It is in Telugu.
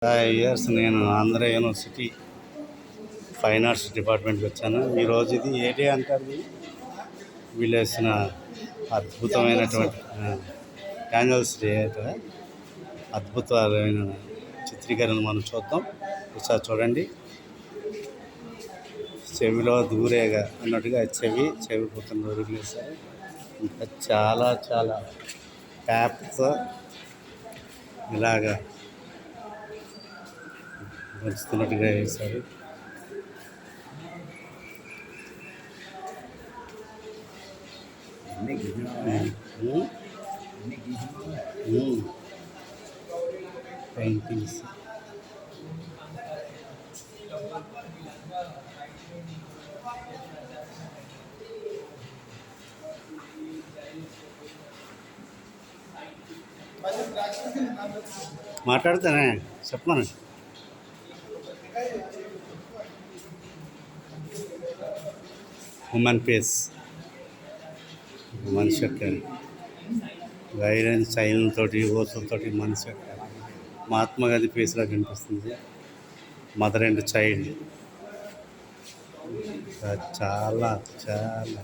ఇయర్స్ నేను ఆంధ్ర యూనివర్సిటీ ఫైన్ ఆర్ట్స్ డిపార్ట్మెంట్కి వచ్చాను. ఈరోజు ఇది ఏడే అంటారు వీళ్ళు వేసిన అద్భుతమైనటువంటి యాన్యువల్స్ డే అద్భుతమైన చిత్రీకరణ మనం చూద్దాం. ఒకసారి చూడండి. చెవిలో దూరేగా అన్నట్టుగా చెవి పుట్టిన దూరికి వేశారు. ఇంకా చాలా చాలా ట్యాప్తో ఇలాగా నడుస్తున్నట్టుగా వేశారు. పెయింటింగ్స్ మాట్లాడుతానే చెప్పమని. హ్యూమన్ ఫేస్ మనిషి యొక్క వైలెన్స్ చైన్లతోటి ఓసులతోటి మనిషి యొక్క మహాత్మా గాంధీ ఫేస్లా కనిపిస్తుంది. మదర్ అండ్ చైల్డ్ చాలా చాలా